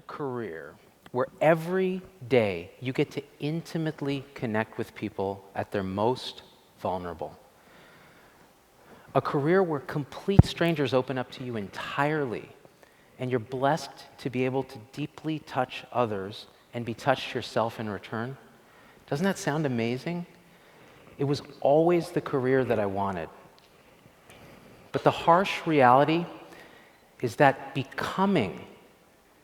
a career where every day you get to intimately connect with people at their most vulnerable. A career where complete strangers open up to you entirely, and you're blessed to be able to deeply touch others and be touched yourself in return. Doesn't that sound amazing? It was always the career that I wanted. But the harsh reality is that becoming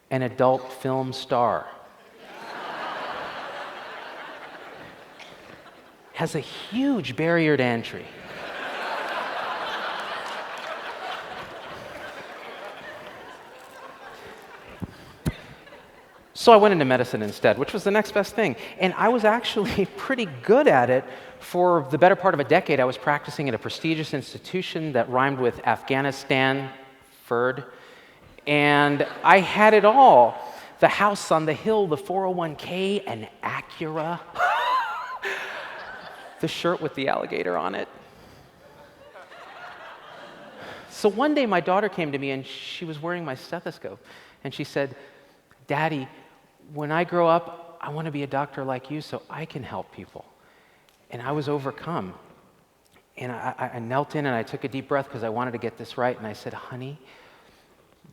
an adult film star has a huge barrier to entry. So I went into medicine instead, which was the next best thing. And I was actually pretty good at it. For the better part of a decade, I was practicing at a prestigious institution that rhymed with Afghanistan, Ferd. And I had it all. The house on the hill, the 401k, an Acura, the shirt with the alligator on it. So one day my daughter came to me and she was wearing my stethoscope. And she said, "Daddy, when I grow up, I want to be a doctor like you so I can help people." And I was overcome. And I knelt in and I took a deep breath because I wanted to get this right. And I said, "Honey,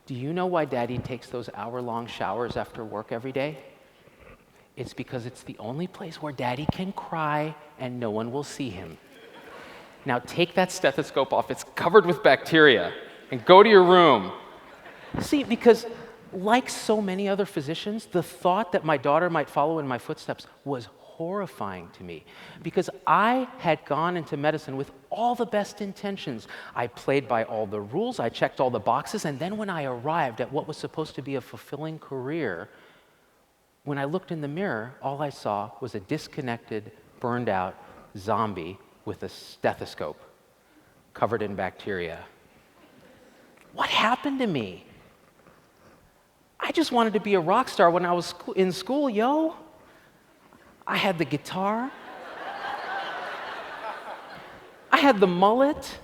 do you know why Daddy takes those hour-long showers after work every day? It's because it's the only place where Daddy can cry and no one will see him. Now take that stethoscope off. It's covered with bacteria. And go to your room." See, because like so many other physicians, the thought that my daughter might follow in my footsteps was horrifying to me because I had gone into medicine with all the best intentions. I played by all the rules, I checked all the boxes, and then when I arrived at what was supposed to be a fulfilling career, when I looked in the mirror, all I saw was a disconnected, burned out zombie with a stethoscope covered in bacteria. What happened to me? I just wanted to be a rock star when I was in school, yo. I had the guitar. I had the mullet.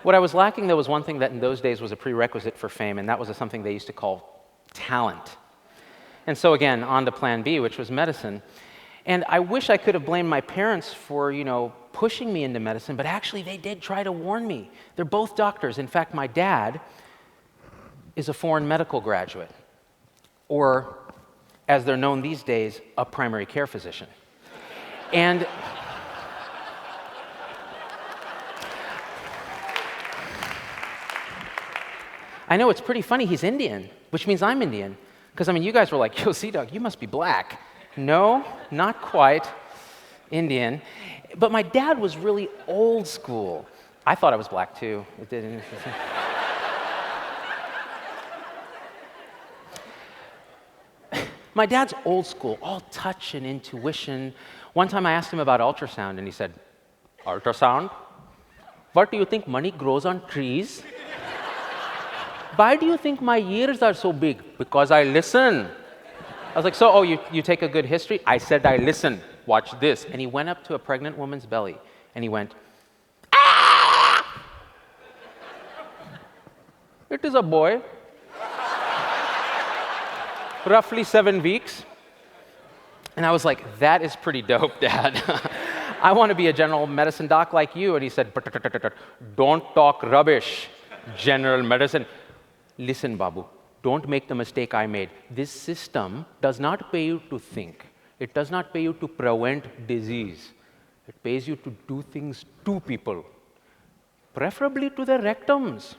What I was lacking, though, was one thing that in those days was a prerequisite for fame, and that was something they used to call talent. And so again, on to plan B, which was medicine. And I wish I could have blamed my parents for, pushing me into medicine, but actually they did try to warn me. They're both doctors. In fact, my dad is a foreign medical graduate, or as they're known these days, a primary care physician. And I know it's pretty funny, he's Indian, which means I'm Indian. Because, you guys were like, "Yo, C-Dog, you must be black." No, not quite Indian. But my dad was really old school. I thought I was black, too. It didn't. My dad's old school, all touch and intuition. One time I asked him about ultrasound, and he said, "Ultrasound? What do you think, money grows on trees? Why do you think my ears are so big? Because I listen." I was like, "So, you take a good history?" I said, "I listen. Watch this." And he went up to a pregnant woman's belly, and he went, "Ah!" It is a boy. Roughly 7 weeks. And I was like, "That is pretty dope, Dad. I want to be a general medicine doc like you." And he said, "Don't talk rubbish, general medicine. Listen, Babu, don't make the mistake I made. This system does not pay you to think. It does not pay you to prevent disease. It pays you to do things to people, preferably to their rectums.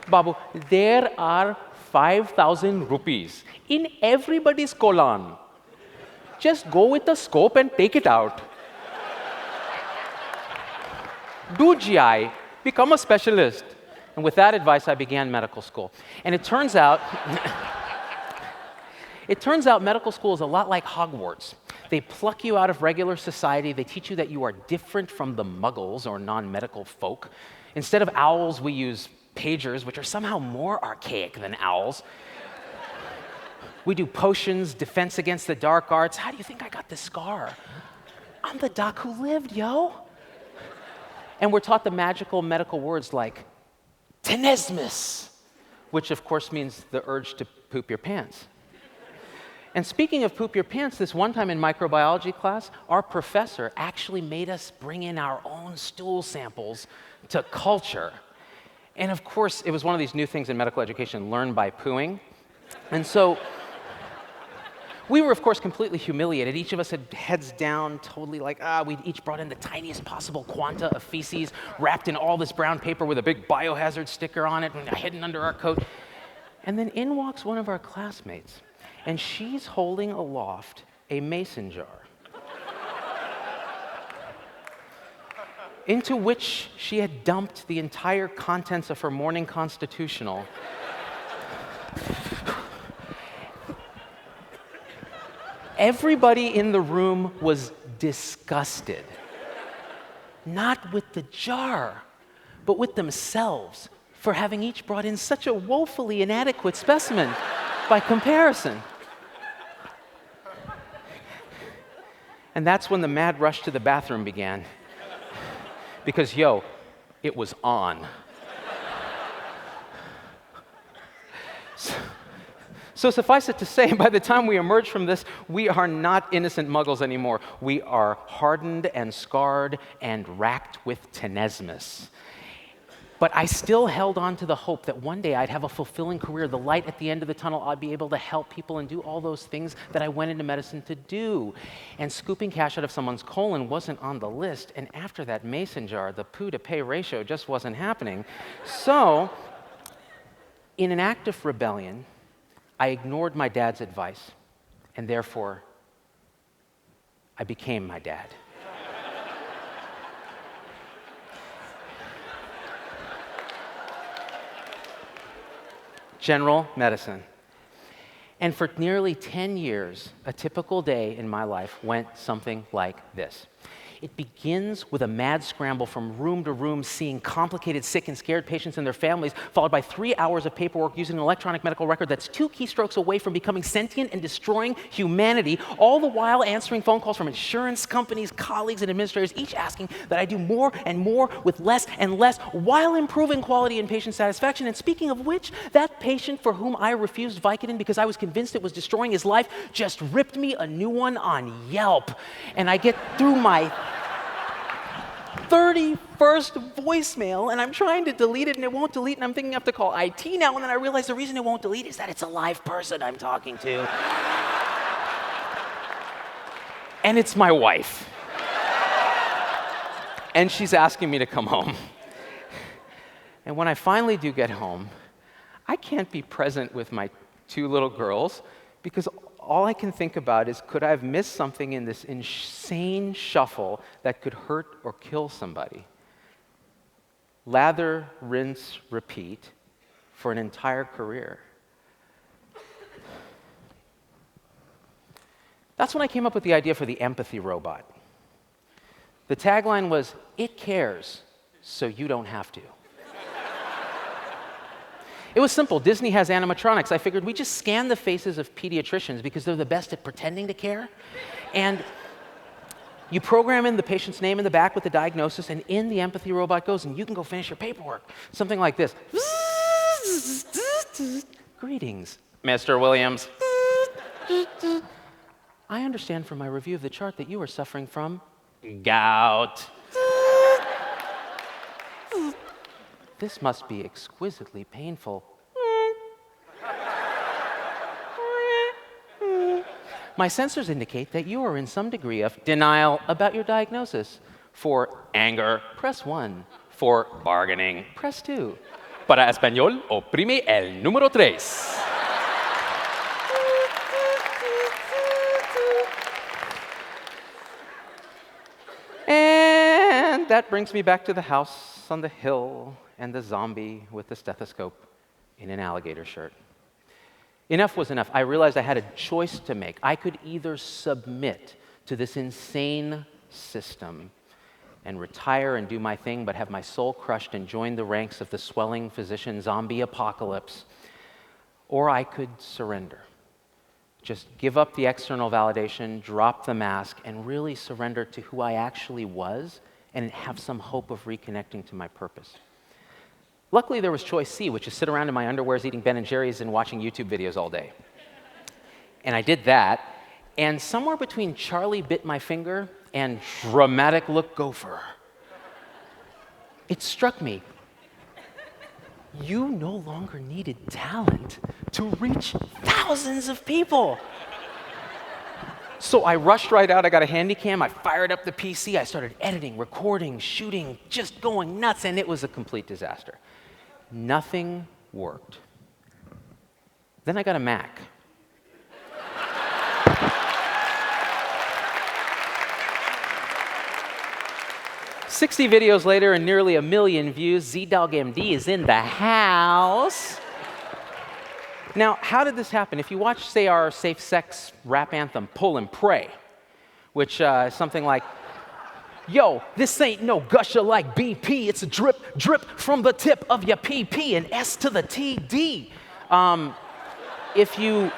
Babu, there are 5,000 rupees in everybody's colon. Just go with the scope and take it out. Do GI, become a specialist." And with that advice, I began medical school. And it turns out medical school is a lot like Hogwarts. They pluck you out of regular society. They teach you that you are different from the muggles or non-medical folk. Instead of owls, we use pagers, which are somehow more archaic than owls. We do potions, defense against the dark arts. How do you think I got this scar? I'm the doc who lived, yo. And we're taught the magical medical words like tenesmus, which of course means the urge to poop your pants. And speaking of poop your pants, this one time in microbiology class, our professor actually made us bring in our own stool samples to culture. And of course, it was one of these new things in medical education, learn by pooing. And so we were, of course, completely humiliated. Each of us had heads down, totally like, we each brought in the tiniest possible quanta of feces, wrapped in all this brown paper with a big biohazard sticker on it, and hidden under our coat. And then in walks one of our classmates, and she's holding aloft a mason jar, into which she had dumped the entire contents of her morning constitutional. Everybody in the room was disgusted, not with the jar, but with themselves for having each brought in such a woefully inadequate specimen by comparison. And that's when the mad rush to the bathroom began, because, it was on. So suffice it to say, by the time we emerge from this, we are not innocent muggles anymore. We are hardened and scarred and racked with tenesmus. But I still held on to the hope that one day I'd have a fulfilling career, the light at the end of the tunnel, I'd be able to help people and do all those things that I went into medicine to do. And scooping cash out of someone's colon wasn't on the list. And after that mason jar, the poo to pay ratio just wasn't happening. So, in an act of rebellion, I ignored my dad's advice, and therefore, I became my dad. General medicine. And for nearly 10 years, a typical day in my life went something like this. It begins with a mad scramble from room to room, seeing complicated, sick, and scared patients and their families, followed by 3 hours of paperwork using an electronic medical record that's 2 keystrokes away from becoming sentient and destroying humanity, all the while answering phone calls from insurance companies, colleagues, and administrators, each asking that I do more and more with less and less, while improving quality and patient satisfaction. And speaking of which, that patient for whom I refused Vicodin because I was convinced it was destroying his life just ripped me a new one on Yelp. And I get through my 31st voicemail, and I'm trying to delete it, and it won't delete, and I'm thinking I have to call IT now, and then I realize the reason it won't delete is that it's a live person I'm talking to. And it's my wife. And she's asking me to come home. And when I finally do get home, I can't be present with my 2 little girls because all I can think about is, could I have missed something in this insane shuffle that could hurt or kill somebody? Lather, rinse, repeat for an entire career. That's when I came up with the idea for the empathy robot. The tagline was, "It cares, so you don't have to." It was simple. Disney has animatronics. I figured we just scan the faces of pediatricians because they're the best at pretending to care. And you program in the patient's name in the back with the diagnosis, and in the empathy robot goes, and you can go finish your paperwork. Something like this. Greetings, Mr. Williams. I understand from my review of the chart that you are suffering from gout. This must be exquisitely painful. My sensors indicate that you are in some degree of denial about your diagnosis. For anger, press 1. For bargaining, press 2. Para español, oprime el número 3. And that brings me back to the house on the hill and the zombie with the stethoscope in an alligator shirt. Enough was enough. I realized I had a choice to make. I could either submit to this insane system and retire and do my thing, but have my soul crushed and join the ranks of the swelling physician zombie apocalypse, or I could surrender. Just give up the external validation, drop the mask, and really surrender to who I actually was and have some hope of reconnecting to my purpose. Luckily, there was choice C, which is sit around in my underwears eating Ben & Jerry's and watching YouTube videos all day. And I did that, and somewhere between Charlie bit my finger and dramatic look gopher, it struck me, you no longer needed talent to reach thousands of people. So I rushed right out, I got a handy cam, I fired up the PC, I started editing, recording, shooting, just going nuts, and it was a complete disaster. Nothing worked. Then I got a Mac. "60 videos later and nearly 1 million views, ZDoggMD is in the house." Now, how did this happen? If you watch, say, our safe sex rap anthem, Pull and Pray, which is something like, "Yo, this ain't no gusher like BP, it's a drip, drip from the tip of your PP, and S to the TD." If you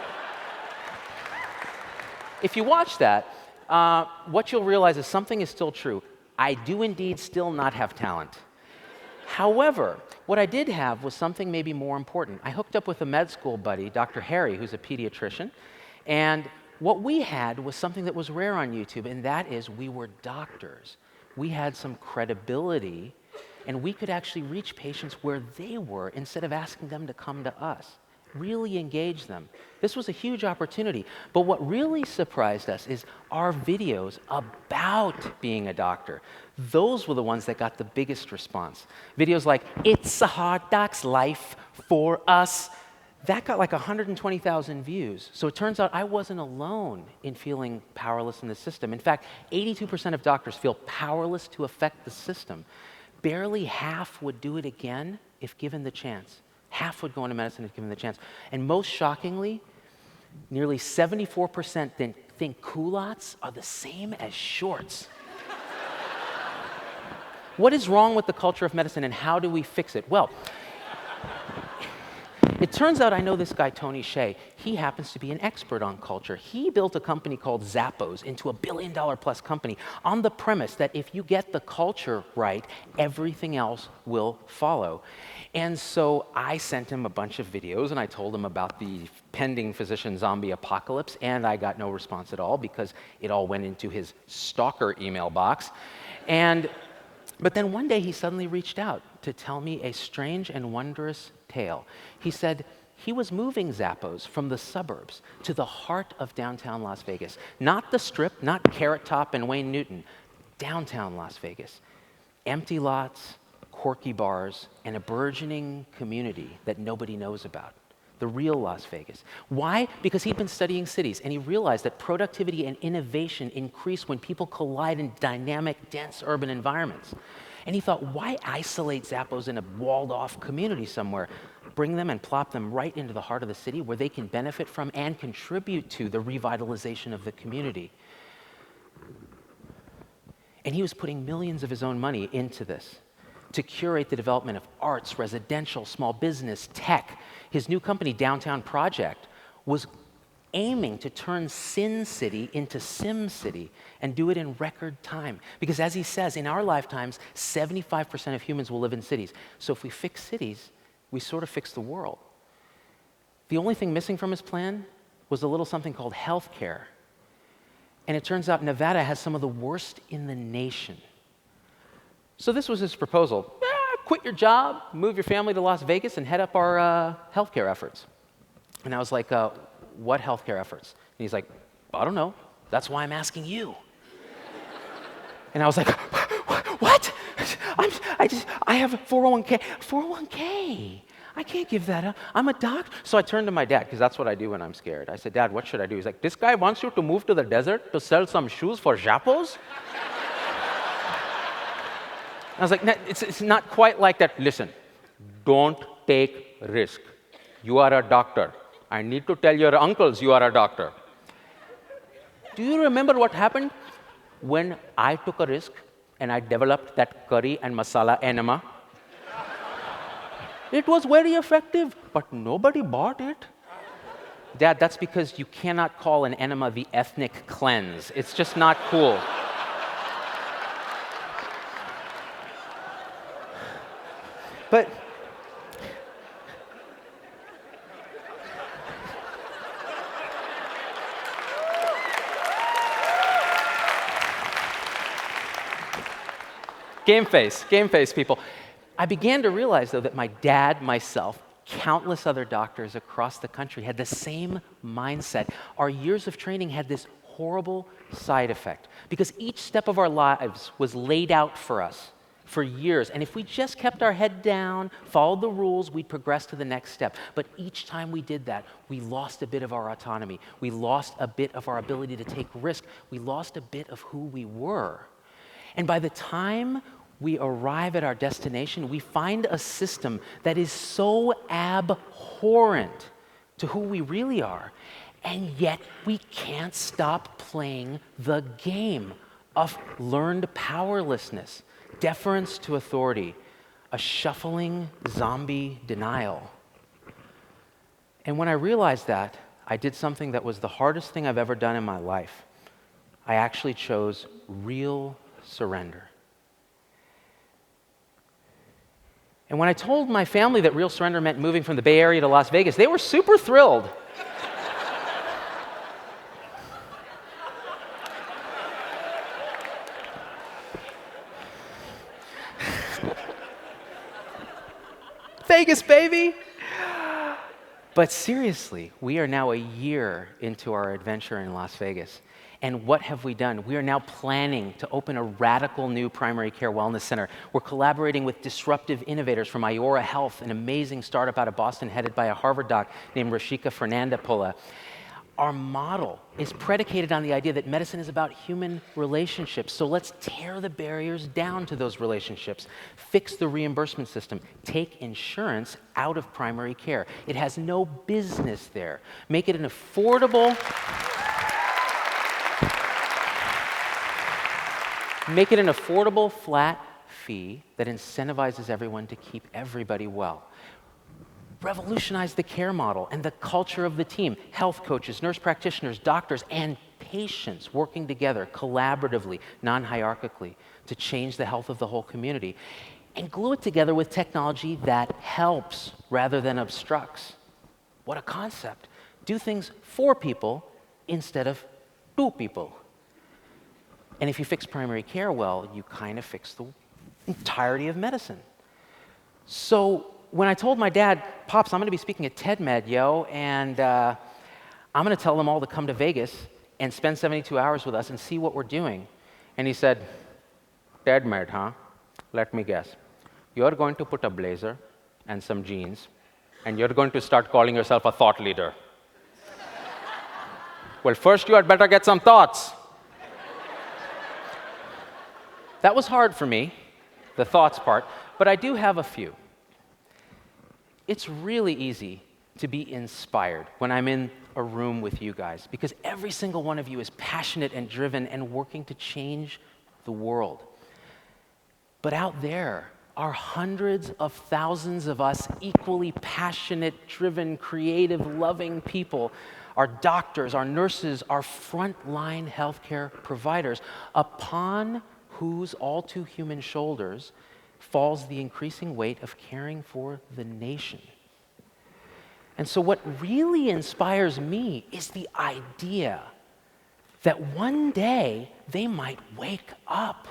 watch that, what you'll realize is something is still true. I do indeed still not have talent. However, what I did have was something maybe more important. I hooked up with a med school buddy, Dr. Harry, who's a pediatrician, and what we had was something that was rare on YouTube, and that is we were doctors. We had some credibility, and we could actually reach patients where they were instead of asking them to come to us. Really engage them. This was a huge opportunity. But what really surprised us is our videos about being a doctor. Those were the ones that got the biggest response. Videos like, "It's a hard doc's life for us." That got like 120,000 views. So it turns out I wasn't alone in feeling powerless in the system. In fact, 82% of doctors feel powerless to affect the system. Barely half would do it again if given the chance. Half would go into medicine if given the chance. And most shockingly, nearly 74% think culottes are the same as shorts. What is wrong with the culture of medicine, and how do we fix it? Well, it turns out I know this guy, Tony Hsieh. He happens to be an expert on culture. He built a company called Zappos into a $1 billion+ company on the premise that if you get the culture right, everything else will follow. And so I sent him a bunch of videos, and I told him about the pending physician zombie apocalypse, and I got no response at all because it all went into his stalker email box. But then one day he suddenly reached out to tell me a strange and wondrous tale. He said he was moving Zappos from the suburbs to the heart of downtown Las Vegas. Not the Strip, not Carrot Top and Wayne Newton, downtown Las Vegas. Empty lots, quirky bars, and a burgeoning community that nobody knows about. The real Las Vegas. Why? Because he'd been studying cities, and he realized that productivity and innovation increase when people collide in dynamic, dense urban environments. And he thought, why isolate Zappos in a walled-off community somewhere? Bring them and plop them right into the heart of the city where they can benefit from and contribute to the revitalization of the community. And he was putting millions of his own money into this to curate the development of arts, residential, small business, tech. His new company, Downtown Project, was aiming to turn Sin City into Sim City and do it in record time. Because as he says, in our lifetimes, 75% of humans will live in cities. So if we fix cities, we sort of fix the world. The only thing missing from his plan was a little something called healthcare. And it turns out Nevada has some of the worst in the nation. So this was his proposal. Quit your job, move your family to Las Vegas, and head up our healthcare efforts. And I was like, what healthcare efforts? And he's like, I don't know. That's why I'm asking you. And I was like, what? I have a 401k. 401k? I can't give that up. I'm a doctor. So I turned to my dad, because that's what I do when I'm scared. I said, Dad, what should I do? He's like, this guy wants you to move to the desert to sell some shoes for Zappos? I was like, no, it's not quite like that. Listen, don't take risk. You are a doctor. I need to tell your uncles you are a doctor. Do you remember what happened when I took a risk and I developed that curry and masala enema? It was very effective, but nobody bought it. Dad, that's because you cannot call an enema the ethnic cleanse. It's just not cool. But Game face, people. I began to realize, though, that my dad, myself, countless other doctors across the country had the same mindset. Our years of training had this horrible side effect because each step of our lives was laid out for us for years. And if we just kept our head down, followed the rules, we'd progress to the next step. But each time we did that, we lost a bit of our autonomy. We lost a bit of our ability to take risk. We lost a bit of who we were. And by the time we arrive at our destination, we find a system that is so abhorrent to who we really are, and yet we can't stop playing the game of learned powerlessness, deference to authority, a shuffling zombie denial. And when I realized that, I did something that was the hardest thing I've ever done in my life. I actually chose real surrender. And when I told my family that real surrender meant moving from the Bay Area to Las Vegas, they were super thrilled. Vegas, baby! But seriously, we are now a year into our adventure in Las Vegas. And what have we done? We are now planning to open a radical new primary care wellness center. We're collaborating with disruptive innovators from Iora Health, an amazing startup out of Boston headed by a Harvard doc named Rashika Fernandapola. Our model is predicated on the idea that medicine is about human relationships. So let's tear the barriers down to those relationships, fix the reimbursement system, take insurance out of primary care. It has no business there. Make it an affordable flat fee that incentivizes everyone to keep everybody well. Revolutionize the care model and the culture of the team. Health coaches, nurse practitioners, doctors, and patients working together collaboratively, non-hierarchically, to change the health of the whole community. And glue it together with technology that helps rather than obstructs. What a concept. Do things for people instead of to people. And if you fix primary care well, you kind of fix the entirety of medicine. So when I told my dad, Pops, I'm going to be speaking at TEDMED, and I'm going to tell them all to come to Vegas and spend 72 hours with us and see what we're doing. And he said, TEDMED, huh? Let me guess. You're going to put a blazer and some jeans, and you're going to start calling yourself a thought leader. Well, first you had better get some thoughts. That was hard for me, the thoughts part, but I do have a few. It's really easy to be inspired when I'm in a room with you guys because every single one of you is passionate and driven and working to change the world. But out there are hundreds of thousands of us equally passionate, driven, creative, loving people, our doctors, our nurses, our frontline healthcare providers, upon whose all too human shoulders falls the increasing weight of caring for the nation. And so what really inspires me is the idea that one day they might wake up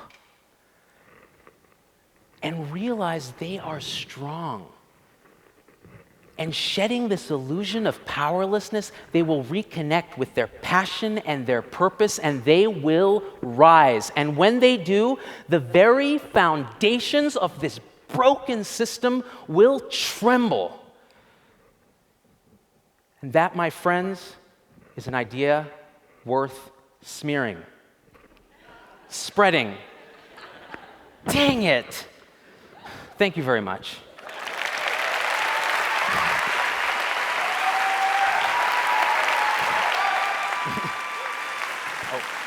and realize they are strong. And shedding this illusion of powerlessness, they will reconnect with their passion and their purpose, and they will rise. And when they do, the very foundations of this broken system will tremble. And that, my friends, is an idea worth smearing, spreading. Dang it! Thank you very much. Oh.